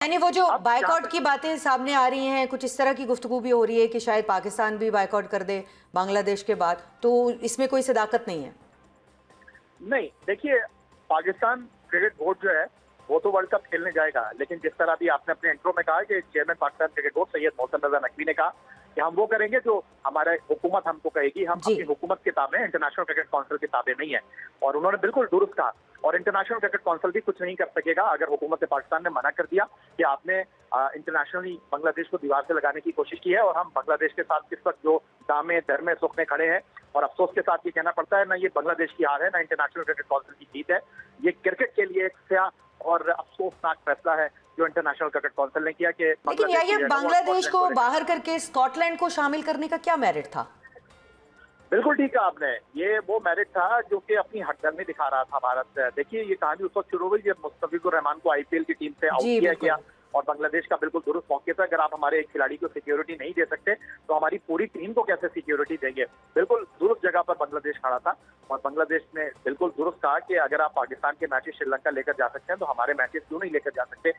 यानी वो जो अब बायकॉट की बातें सामने आ रही हैं, कुछ इस तरह की गुफ्तगू भी हो रही है कि शायद पाकिस्तान भी बायकॉट कर दे बांग्लादेश के बाद, तो इसमें कोई सदाकत नहीं है। नहीं, देखिए, पाकिस्तान क्रिकेट बोर्ड जो है वो तो वर्ल्ड कप खेलने जाएगा, लेकिन जिस तरह अभी आपने अपने इंट्रो में कहा कि chairman Pakistan cricket board Syed Mohsin Raza Naqvi ने कहा कि हम वो करेंगे जो हमारे हुकूमत हमको कहेगी, हम अपनी हुकूमत की ताबे, इंटरनेशनल क्रिकेट काउंसिल की ताबे नहीं है। और उन्होंने बिल्कुल दुरुस्त कहा, और इंटरनेशनल क्रिकेट काउंसिल भी कुछ नहीं कर सकेगा अगर हुकूमत पाकिस्तान ने मना कर दिया कि आपने इंटरनेशनली बांग्लादेश को दीवार से लगाने की कोशिश की है। और हम बांग्लादेश के साथ इस वक्त जो दामे दरमे सुख में खड़े हैं, और अफसोस के साथ ये कहना पड़ता है, ना ये बांग्लादेश की हार है, ना इंटरनेशनल क्रिकेट काउंसिल की जीत है। ये क्रिकेट के लिए एक स्याह और अफसोसनाक फैसला है जो इंटरनेशनल क्रिकेट काउंसिल ने किया। कि लेकिन ये बांग्लादेश को बाहर करके स्कॉटलैंड को शामिल करने का क्या मेरिट था? बिल्कुल ठीक कहा आपने, ये वो मेरिट था जो कि अपनी हटदर्मी दिखा रहा था भारत। देखिए, ये कहानी उस वक्त शुरू हुई जब मुस्तफिजुर रहमान को आईपीएल की टीम से आउट किया गया, और बांग्लादेश का बिल्कुल दुरुस्त मौके था, अगर आप हमारे एक खिलाड़ी को सिक्योरिटी नहीं दे सकते तो हमारी पूरी टीम को कैसे सिक्योरिटी देंगे। बिल्कुल दुरुस्त जगह पर बांग्लादेश खड़ा था, और बांग्लादेश ने बिल्कुल दुरुस्त कहा कि अगर आप पाकिस्तान के मैचेस श्रीलंका लेकर जा सकते हैं तो हमारे मैचेस क्यों नहीं लेकर जा सकते।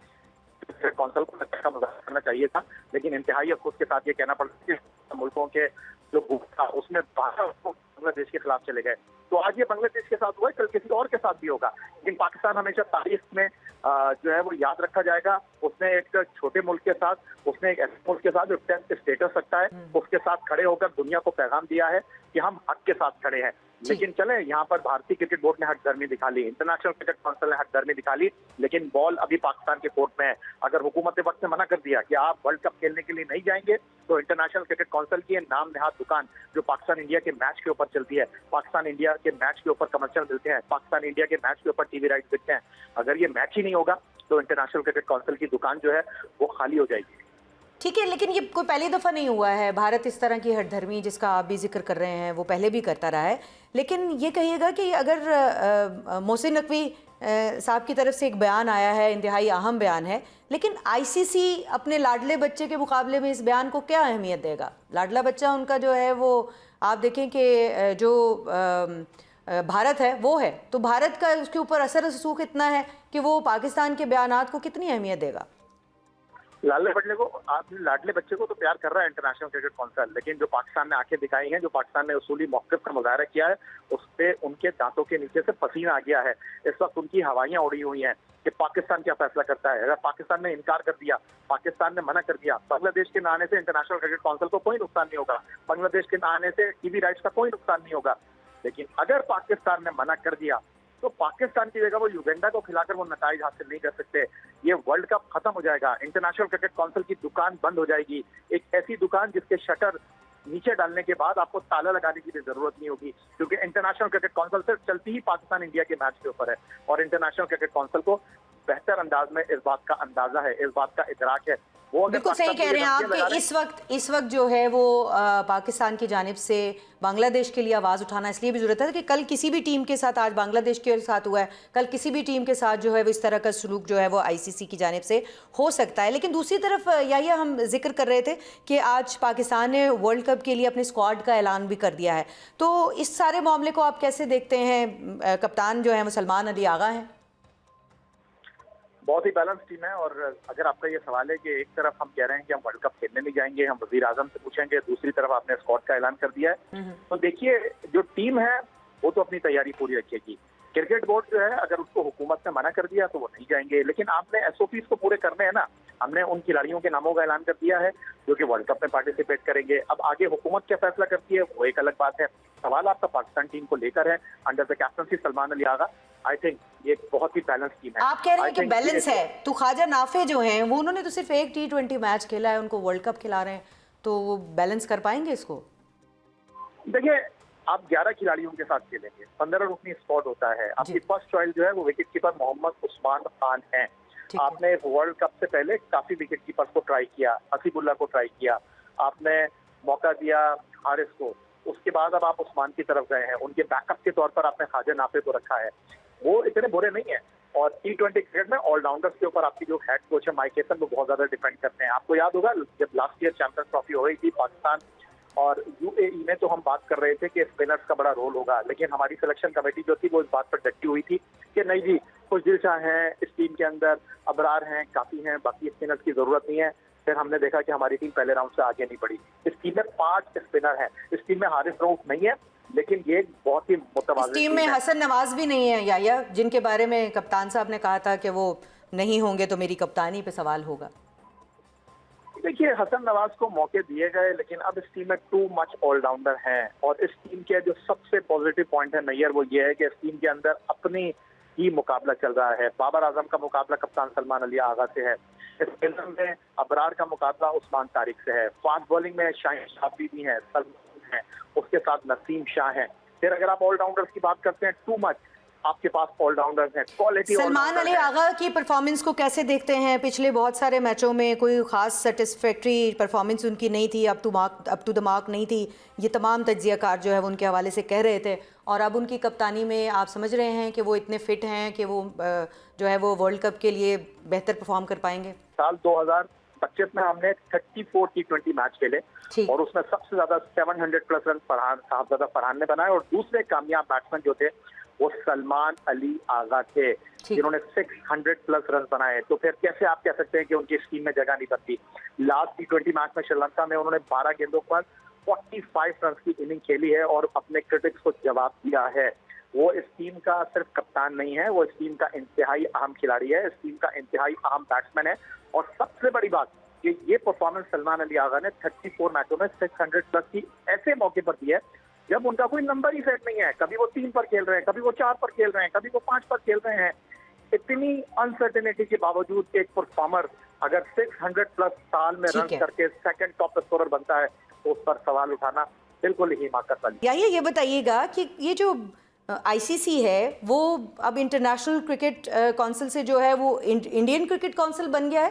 काउंसिल को अच्छा मुजाहरा करना चाहिए था, लेकिन इंतहाई अफसोस के साथ ये कहना पड़ता है कि मुल्कों के जो ग्रुप था उसमें बांग्लादेश के खिलाफ चले गए। तो आज ये बांग्लादेश के साथ हुआ है, कल किसी और के साथ भी होगा, लेकिन पाकिस्तान हमेशा तारीख में जो है वो याद रखा जाएगा। उसने एक छोटे मुल्क के साथ, उसने एक ऐसे मुल्क के साथ जो टेस्ट स्टेटस रखता है, उसके साथ खड़े होकर दुनिया को पैगाम दिया है कि हम हक के साथ खड़े हैं। लेकिन चले, यहाँ पर भारतीय क्रिकेट बोर्ड ने हटदर्मी दिखा ली, इंटरनेशनल क्रिकेट काउंसिल ने हटदर्मी दिखा ली, लेकिन बॉल अभी पाकिस्तान के कोर्ट में है। अगर हुकूमत ने वक्त से मना कर दिया कि आप वर्ल्ड कप खेलने के लिए नहीं जाएंगे, तो इंटरनेशनल क्रिकेट काउंसिल की नाम नहाद दुकान जो पाकिस्तान इंडिया के मैच के ऊपर चलती है, पाकिस्तान इंडिया के मैच के ऊपर कमर्शियल मिलते हैं, पाकिस्तान इंडिया के मैच के ऊपर टीवी राइट्स बिकते हैं, अगर ये मैच ही नहीं होगा तो इंटरनेशनल क्रिकेट काउंसिल की दुकान जो है वो खाली हो जाएगी। ठीक है, लेकिन ये कोई पहली दफ़ा नहीं हुआ है। भारत इस तरह की हठधर्मी जिसका आप भी जिक्र कर रहे हैं वो पहले भी करता रहा है। लेकिन ये कहिएगा कि अगर मोहसिन नकवी साहब की तरफ से एक बयान आया है, इंतहाई अहम बयान है, लेकिन आईसीसी अपने लाडले बच्चे के मुकाबले में इस बयान को क्या अहमियत देगा? लाडला बच्चा उनका जो है वो आप देखें कि जो भारत है वो है, तो भारत का उसके ऊपर असर रसूख इतना है कि वो पाकिस्तान के बयानात को कितनी अहमियत देगा? लाडले बच्चे को तो प्यार कर रहा है इंटरनेशनल क्रिकेट काउंसिल, लेकिन जो पाकिस्तान ने आंखें दिखाई हैं, जो पाकिस्तान ने उसूली मौक़िफ़ का मुज़ाहरा किया है, उस पे उनके दांतों के नीचे से पसीना आ गया है। इस वक्त उनकी हवाइयां उड़ी हुई हैं कि पाकिस्तान क्या फैसला करता है। अगर पाकिस्तान ने इनकार कर दिया, पाकिस्तान ने मना कर दिया, बांग्लादेश के न आने से इंटरनेशनल क्रिकेट काउंसिल को कोई नुकसान नहीं होगा, बांग्लादेश के न आने से टीवी राइट्स का कोई नुकसान नहीं होगा। लेकिन अगर पाकिस्तान ने मना कर दिया तो पाकिस्तान की जगह वो युगांडा को खिलाकर वो नताइज हासिल नहीं कर सकते। ये वर्ल्ड कप खत्म हो जाएगा, इंटरनेशनल क्रिकेट काउंसिल की दुकान बंद हो जाएगी, एक ऐसी दुकान जिसके शटर नीचे डालने के बाद आपको ताला लगाने की भी जरूरत नहीं होगी, क्योंकि इंटरनेशनल क्रिकेट काउंसिल सिर्फ चलती ही पाकिस्तान इंडिया के मैच के ऊपर है। और इंटरनेशनल क्रिकेट काउंसिल को बेहतर अंदाज में इस बात का अंदाजा है, इस बात का इदराक है। बिल्कुल सही कह रहे हैं आप कि इस वक्त जो है वो पाकिस्तान की जानिब से बांग्लादेश के लिए आवाज़ उठाना इसलिए भी ज़रूरत है कि कल किसी भी टीम के साथ, आज बांग्लादेश के साथ हुआ है, कल किसी भी टीम के साथ जो है वो इस तरह का सलूक जो है वो आईसीसी की जानिब से हो सकता है। लेकिन दूसरी तरफ यही हम जिक्र कर रहे थे कि आज पाकिस्तान ने वर्ल्ड कप के लिए अपने स्क्वाड का ऐलान भी कर दिया है, तो इस सारे मामले को आप कैसे देखते हैं? कप्तान जो है वो सलमान अली आगा हैं। बहुत ही बैलेंस टीम है, और अगर आपका ये सवाल है कि एक तरफ हम कह रहे हैं कि हम वर्ल्ड कप खेलने नहीं जाएंगे, हम वजीर आजम से पूछेंगे, दूसरी तरफ आपने स्क्वाड का ऐलान कर दिया है, तो देखिए जो टीम है वो तो अपनी तैयारी पूरी रखेगी। क्रिकेट बोर्ड जो है अगर उसको हुकूमत ने मना कर दिया तो वो नहीं जाएंगे, लेकिन आपने एसओपीज को पूरे करने हैं ना। हमने उन खिलाड़ियों के नामों का ऐलान कर दिया है जो कि वर्ल्ड कप में पार्टिसिपेट करेंगे। अब आगे हुकूमत क्या फैसला करती है वो एक अलग बात है। सवाल आपका पाकिस्तान टीम को लेकर है, under the captaincy Salman Ali Agha. I think ये बहुत ही बैलेंस टीम है। आप कह रहे हैं कि बैलेंस है, तो ख्वाजा नाफे जो हैं वो उन्होंने तो सिर्फ एक T20 मैच खेला है, उनको वर्ल्ड कप खिला रहे हैं, तो वो बैलेंस कर पाएंगे इसको? देखिए, आप 11 खिलाड़ियों के साथ खेलेंगे, 15 रुकनी स्क्वाड होता है। आपकी फर्स्ट चॉइस जो है वो विकेट कीपर मोहम्मद उस्मान खान है। आपने वर्ल्ड कप से पहले काफी विकेट कीपर को ट्राई किया, हसीबुल्ला को ट्राई किया, आपने मौका दिया हारिस को, उसके बाद अब आप उस्मान की तरफ गए हैं। उनके बैकअप के तौर पर आपने ख्वाजा नाफे को रखा है, वो इतने बुरे नहीं है। और T20 क्रिकेट में ऑलराउंडर्स के ऊपर आपकी जो हेड कोच है माइकेसन वो बहुत ज्यादा डिपेंड करते हैं। आपको याद होगा जब लास्ट ईयर चैंपियंस ट्रॉफी हो रही थी पाकिस्तान और यूएई में, तो हम बात कर रहे थे कि स्पिनर्स का बड़ा रोल होगा, लेकिन हमारी सिलेक्शन कमेटी जो थी वो इस बात पर डटी हुई थी कि नहीं जी, खुशदिल शाह हैं इस टीम के अंदर, अबरार हैं, काफी हैं, बाकी स्पिनर्स की जरूरत नहीं है। फिर हमने देखा कि हमारी टीम पहले राउंड से आगे नहीं बढ़ी। इस टीम में 5 स्पिनर हैं। इस टीम में हारिस रऊफ नहीं है, लेकिन ये बहुत ही मुतवाज़िन टीम में हसन नवाज भी नहीं है या जिनके बारे में कप्तान साहब ने कहा था कि वो नहीं होंगे तो मेरी कप्तानी पे सवाल होगा। देखिए, हसन नवाज को मौके दिए गए, लेकिन अब इस टीम में टू मच ऑलराउंडर हैं। और इस टीम के जो सबसे पॉजिटिव पॉइंट है नैयर, वो ये है कि इस टीम के अंदर अपनी ही मुकाबला चल रहा है। बाबर आजम का मुकाबला कप्तान सलमान अली आगा से है। स्पिनर में अबरार का मुकाबला उस्मान तारिक से है। फास्ट बॉलिंग में शाहीन शाफी भी हैं, सलमान हैं, उसके साथ नसीम शाह हैं। फिर अगर आप ऑलराउंडर्स की बात करते हैं, टू मच आपके पास ऑलराउंडर्स हैं, क्वालिटी। सलमान अली आगा की परफॉर्मेंस को कैसे देखते हैं? पिछले बहुत सारे मैचों में कोई खास सेटिस्फैक्ट्री परफॉर्मेंस उनकी नहीं थी, अप टू द मार्क नहीं थी। ये तमाम तज्जियाकार जो है वो उनके हवाले से कह रहे थे। और अब उनकी कप्तानी में आप समझ रहे हैं कि वो इतने फिट हैं कि वो जो है वो वर्ल्ड कप के लिए बेहतर परफॉर्म कर पाएंगे। साल 2025 में हमने 34 T20 मैच खेले और उसमें सबसे ज्यादा 700 प्लस रन साहबजादा फरहान ने बनाए। और दूसरे कामयाब बैट्समैन जो थे वो सलमान अली आगा थे, जिन्होंने 600 प्लस रन बनाए। तो फिर कैसे आप कह सकते हैं कि उनकी इस टीम में जगह नहीं बनती? लास्ट T20 मैच में श्रीलंका में उन्होंने 12 गेंदों पर 45 रन की इनिंग खेली है और अपने क्रिटिक्स को जवाब दिया है। वो इस टीम का सिर्फ कप्तान नहीं है, वो इस टीम का इंतहाई अहम खिलाड़ी है, इस टीम का इंतहाई अहम बैट्समैन है। और सबसे बड़ी बात कि ये परफॉर्मेंस सलमान अली आगा ने 34 मैचों में 600 प्लस की ऐसे मौके पर दी है जब उनका कोई नंबर ही सेट नहीं है। कभी वो 3 पर खेल रहे हैं, कभी वो 4 पर खेल रहे हैं, कभी वो 5 पर खेल रहे हैं। इतनी अनसर्टेनिटी के बावजूद एक परफॉर्मर अगर 600 प्लस साल में रन करके सेकंड टॉप स्कोरर बनता है तो उस पर सवाल उठाना बिल्कुल ही हिमाकत वाली। ये बताइएगा कि ये जो आईसीसी है वो अब इंटरनेशनल क्रिकेट काउंसिल से जो है वो इंडियन क्रिकेट काउंसिल बन गया है,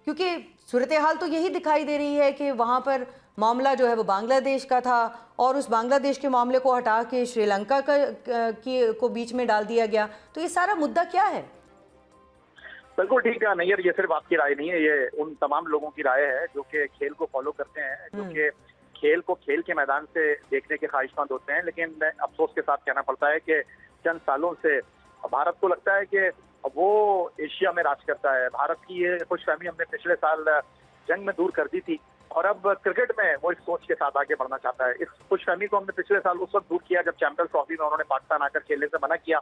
क्योंकि सूरत हाल तो यही दिखाई दे रही है कि वहाँ पर मामला जो है वो बांग्लादेश का था और उस बांग्लादेश के मामले को हटा के श्रीलंका को बीच में डाल दिया गया। तो ये सारा मुद्दा क्या है? बिल्कुल ठीक है नैयर, ये सिर्फ आपकी राय नहीं है, ये उन तमाम लोगों की राय है जो कि खेल को फॉलो करते हैं, जो कि खेल को खेल के मैदान से देखने के ख्वाहिशमंद होते हैं। लेकिन अफसोस के साथ कहना पड़ता है कि चंद सालों से भारत को लगता है कि वो एशिया में राज करता है। भारत की ये खुशफहमी हमने पिछले साल जंग में दूर कर दी थी और अब क्रिकेट में वो इस सोच के साथ आगे बढ़ना चाहता है। इस खुशफहमी को हमने पिछले साल उस वक्त दूर किया जब चैंपियंस ट्रॉफी में उन्होंने पाकिस्तान आकर खेलने से मना किया।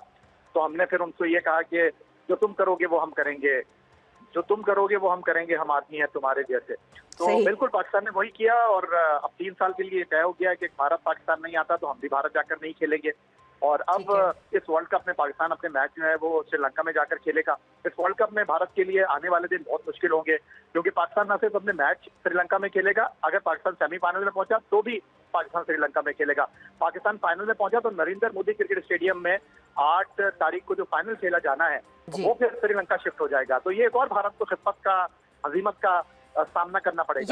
तो हमने फिर उनसे ये कहा कि जो तुम करोगे वो हम करेंगे, जो तुम करोगे वो हम करेंगे, हम आदमी हैं तुम्हारे जैसे। तो बिल्कुल पाकिस्तान ने वही किया और अब 3 साल के लिए तय हो गया कि भारत पाकिस्तान नहीं आता तो हम भी भारत जाकर नहीं खेलेंगे। और अब इस वर्ल्ड कप में पाकिस्तान अपने मैच जो है वो श्रीलंका में जाकर खेलेगा। इस वर्ल्ड कप में भारत के लिए आने वाले दिन बहुत मुश्किल होंगे, क्योंकि पाकिस्तान न सिर्फ अपने मैच श्रीलंका में खेलेगा, अगर पाकिस्तान सेमीफाइनल में पहुंचा तो भी पाकिस्तान श्रीलंका में खेलेगा। पाकिस्तान फाइनल में पहुंचा तो नरेंद्र मोदी क्रिकेट स्टेडियम में 8 तारीख को जो फाइनल खेला जाना है वो फिर श्रीलंका शिफ्ट हो जाएगा। तो ये एक और भारत को खिदमत का, हजीमत का सामना करना पड़ेगा।